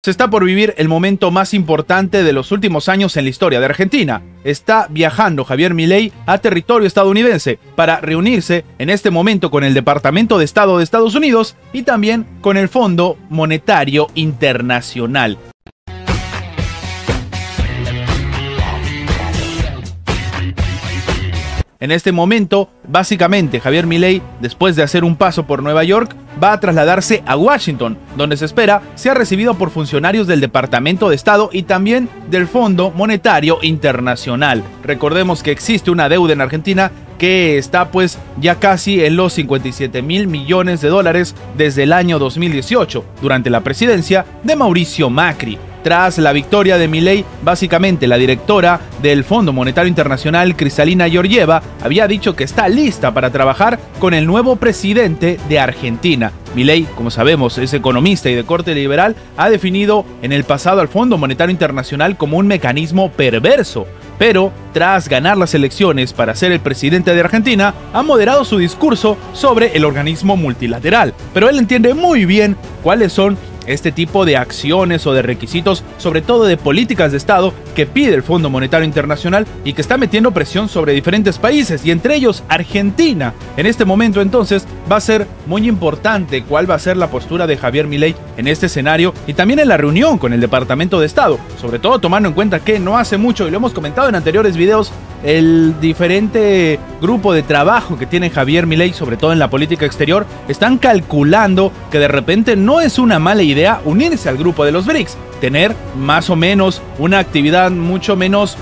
Se está por vivir el momento más importante de los últimos años en la historia de Argentina. Está viajando Javier Milei a territorio estadounidense para reunirse en este momento con el Departamento de Estado de Estados Unidos y también con el Fondo Monetario Internacional. En este momento, básicamente, Javier Milei, después de hacer un paso por Nueva York, va a trasladarse a Washington, donde se espera sea recibido por funcionarios del Departamento de Estado y también del Fondo Monetario Internacional. Recordemos que existe una deuda en Argentina que está pues ya casi en los 57.000 millones de dólares desde el año 2018, durante la presidencia de Mauricio Macri. Tras la victoria de Milei, básicamente la directora del Fondo Monetario Internacional, Kristalina Georgieva, había dicho que está lista para trabajar con el nuevo presidente de Argentina. Milei, como sabemos, es economista y de corte liberal, ha definido en el pasado al Fondo Monetario Internacional como un mecanismo perverso. Pero, tras ganar las elecciones para ser el presidente de Argentina, ha moderado su discurso sobre el organismo multilateral. Pero él entiende muy bien cuáles son este tipo de acciones o de requisitos, sobre todo de políticas de Estado, que pide el Fondo Monetario Internacional y que está metiendo presión sobre diferentes países, y entre ellos Argentina. En este momento, entonces, va a ser muy importante cuál va a ser la postura de Javier Milei en este escenario y también en la reunión con el Departamento de Estado, sobre todo tomando en cuenta que no hace mucho, y lo hemos comentado en anteriores videos, el diferente grupo de trabajo que tiene Javier Milei, sobre todo en la política exterior, están calculando que de repente no es una mala idea unirse al grupo de los BRICS, tener más o menos una actividad mucho menos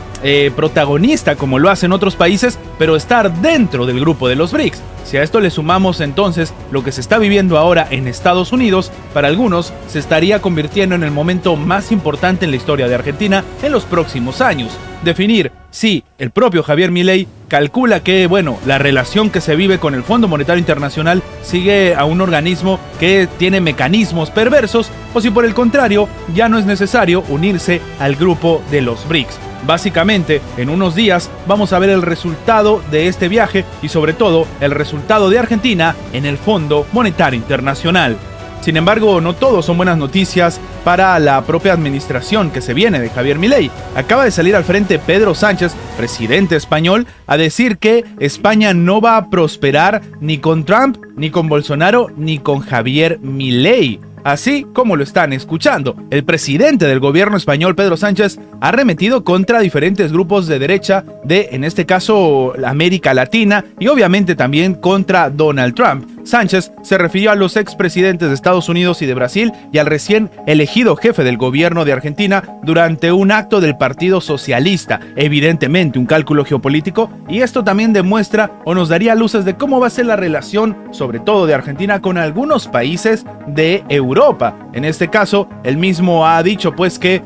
protagonista como lo hacen otros países, pero estar dentro del grupo de los BRICS. Si a esto le sumamos entonces lo que se está viviendo ahora en Estados Unidos, para algunos se estaría convirtiendo en el momento más importante en la historia de Argentina en los próximos años. Definir si el propio Javier Milei calcula que, la relación que se vive con el Fondo Monetario Internacional sigue a un organismo que tiene mecanismos perversos, o si por el contrario ya no es necesario unirse al grupo de los BRICS. Básicamente, en unos días vamos a ver el resultado de este viaje y sobre todo el resultado de Argentina en el Fondo Monetario Internacional. Sin embargo, no todo son buenas noticias para la propia administración que se viene de Javier Milei. Acaba de salir al frente Pedro Sánchez, presidente español, a decir que España no va a prosperar ni con Trump, ni con Bolsonaro, ni con Javier Milei. Así como lo están escuchando, el presidente del gobierno español, Pedro Sánchez, ha arremetido contra diferentes grupos de derecha de, en este caso, América Latina y obviamente también contra Donald Trump. Sánchez se refirió a los expresidentes de Estados Unidos y de Brasil y al recién elegido jefe del gobierno de Argentina durante un acto del Partido Socialista, evidentemente un cálculo geopolítico, y esto también demuestra o nos daría luces de cómo va a ser la relación, sobre todo de Argentina, con algunos países de Europa. En este caso, él mismo ha dicho pues que,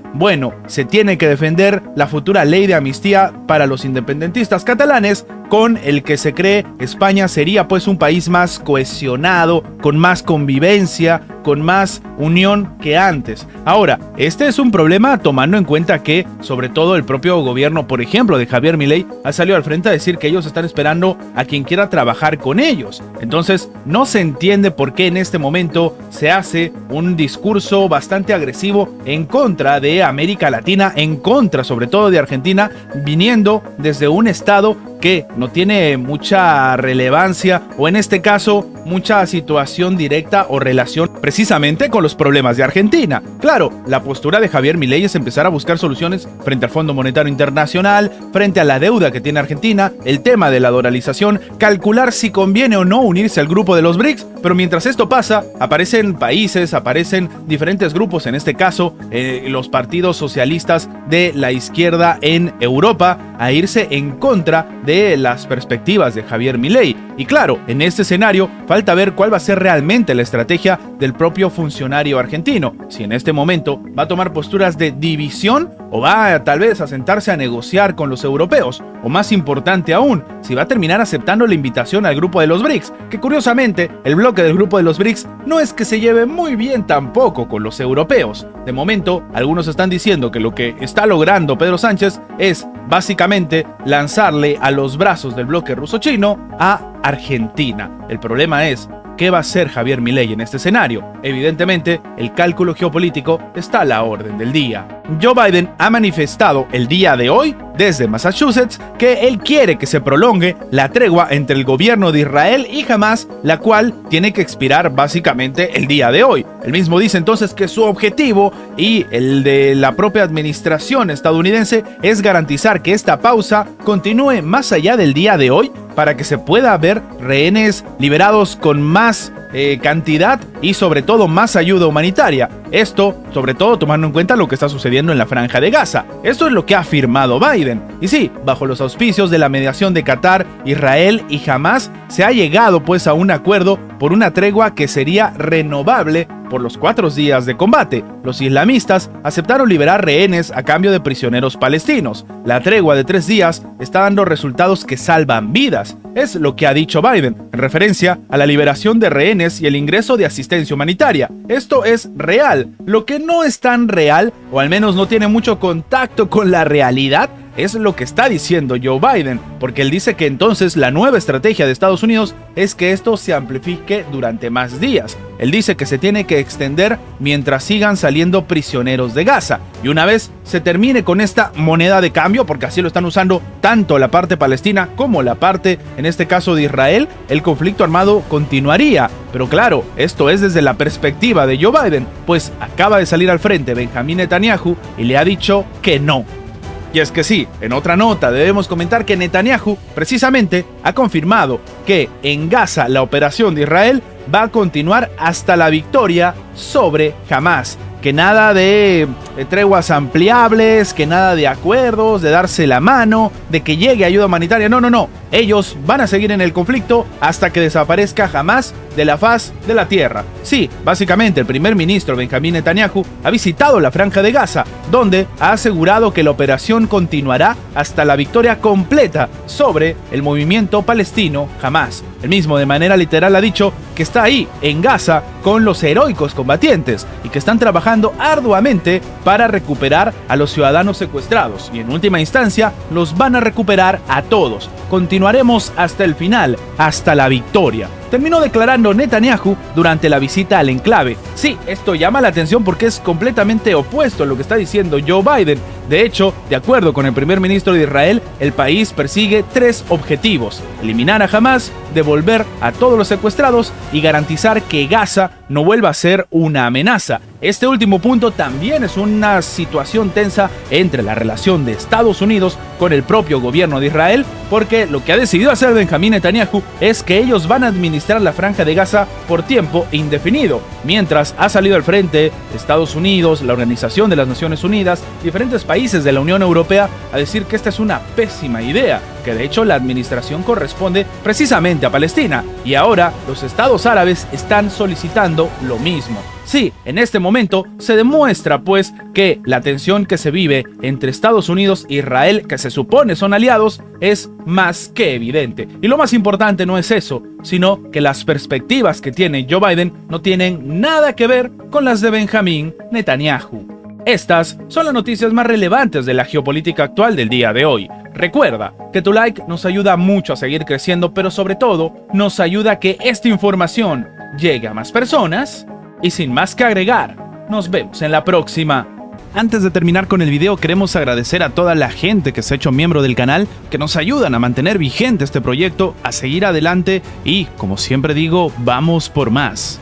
se tiene que defender la futura ley de amnistía para los independentistas catalanes, con el que se cree España sería pues un país más cohesionado, con más convivencia, con más unión que antes. Ahora, este es un problema tomando en cuenta que, sobre todo el propio gobierno, por ejemplo, de Javier Milei, ha salido al frente a decir que ellos están esperando a quien quiera trabajar con ellos. Entonces, no se entiende por qué en este momento se hace un discurso bastante agresivo en contra de América Latina, en contra sobre todo de Argentina, viniendo desde un estado que no tiene mucha relevancia o en este caso mucha situación directa o relación precisamente con los problemas de Argentina. Claro, la postura de Javier Milei es empezar a buscar soluciones frente al Fondo Monetario Internacional, frente a la deuda que tiene Argentina, el tema de la dolarización, calcular si conviene o no unirse al grupo de los BRICS, pero mientras esto pasa, aparecen países, aparecen diferentes grupos, en este caso los partidos socialistas de la izquierda en Europa, a irse en contra de las perspectivas de Javier Milei. Y claro, en este escenario falta ver cuál va a ser realmente la estrategia del propio funcionario argentino. Si en este momento va a tomar posturas de división o va tal vez a sentarse a negociar con los europeos. O más importante aún, si va a terminar aceptando la invitación al grupo de los BRICS, que curiosamente el bloque del grupo de los BRICS no es que se lleve muy bien tampoco con los europeos. De momento, algunos están diciendo que lo que está logrando Pedro Sánchez es básicamente lanzarle a los brazos del bloque ruso-chino a Argentina. El problema es qué va a hacer Javier Milei en este escenario. Evidentemente, el cálculo geopolítico está a la orden del día. Joe Biden ha manifestado el día de hoy, desde Massachusetts, que él quiere que se prolongue la tregua entre el gobierno de Israel y Hamás, la cual tiene que expirar básicamente el día de hoy. Él mismo dice entonces que su objetivo y el de la propia administración estadounidense es garantizar que esta pausa continúe más allá del día de hoy para que se pueda ver rehenes liberados con más cantidad y sobre todo más ayuda humanitaria. Esto, sobre todo tomando en cuenta lo que está sucediendo en la Franja de Gaza. Esto es lo que ha afirmado Biden. Y sí, bajo los auspicios de la mediación de Qatar, Israel y Hamás, se ha llegado pues a un acuerdo por una tregua que sería renovable por los 4 días de combate. Los islamistas aceptaron liberar rehenes a cambio de prisioneros palestinos. La tregua de 3 días está dando resultados que salvan vidas. Es lo que ha dicho Biden, en referencia a la liberación de rehenes y el ingreso de asistencia humanitaria. Esto es real. Lo que no es tan real, o al menos no tiene mucho contacto con la realidad, es lo que está diciendo Joe Biden, porque él dice que entonces la nueva estrategia de Estados Unidos es que esto se amplifique durante más días. Él dice que se tiene que extender mientras sigan saliendo prisioneros de Gaza, y una vez se termine con esta moneda de cambio, porque así lo están usando tanto la parte palestina como la parte, en este caso de Israel, el conflicto armado continuaría. Pero claro, esto es desde la perspectiva de Joe Biden, pues acaba de salir al frente Benjamín Netanyahu y le ha dicho que no. Y es que sí, en otra nota debemos comentar que Netanyahu precisamente ha confirmado que en Gaza la operación de Israel va a continuar hasta la victoria sobre Hamás. Que nada de treguas ampliables, que nada de acuerdos, de darse la mano, de que llegue ayuda humanitaria. No. Ellos van a seguir en el conflicto hasta que desaparezca Hamás de la faz de la tierra. Sí, básicamente el primer ministro Benjamín Netanyahu ha visitado la Franja de Gaza, donde ha asegurado que la operación continuará hasta la victoria completa sobre el movimiento palestino Hamás. Él mismo de manera literal ha dicho que está ahí, en Gaza, con los heroicos combatientes y que están trabajando arduamente para recuperar a los ciudadanos secuestrados y en última instancia los van a recuperar a todos. Continuaremos hasta el final, hasta la victoria. Terminó declarando Netanyahu durante la visita al enclave. Sí, esto llama la atención porque es completamente opuesto a lo que está diciendo Joe Biden. De hecho, de acuerdo con el primer ministro de Israel, el país persigue 3 objetivos: eliminar a Hamás, devolver a todos los secuestrados y garantizar que Gaza no vuelva a ser una amenaza. Este último punto también es una situación tensa entre la relación de Estados Unidos con el propio gobierno de Israel, porque lo que ha decidido hacer Benjamín Netanyahu es que ellos van a administrar la Franja de Gaza por tiempo indefinido, mientras ha salido al frente Estados Unidos, la Organización de las Naciones Unidas, diferentes países de la Unión Europea a decir que esta es una pésima idea, que de hecho la administración corresponde precisamente a Palestina, y ahora los estados árabes están solicitando lo mismo. Sí, en este momento se demuestra pues que la tensión que se vive entre Estados Unidos e Israel, que se supone son aliados, es más que evidente. Y lo más importante no es eso, sino que las perspectivas que tiene Joe Biden no tienen nada que ver con las de Benjamín Netanyahu. Estas son las noticias más relevantes de la geopolítica actual del día de hoy. Recuerda que tu like nos ayuda mucho a seguir creciendo, pero sobre todo nos ayuda a que esta información llegue a más personas. Y sin más que agregar, nos vemos en la próxima. Antes de terminar con el video, queremos agradecer a toda la gente que se ha hecho miembro del canal, que nos ayudan a mantener vigente este proyecto, a seguir adelante y, como siempre digo, vamos por más.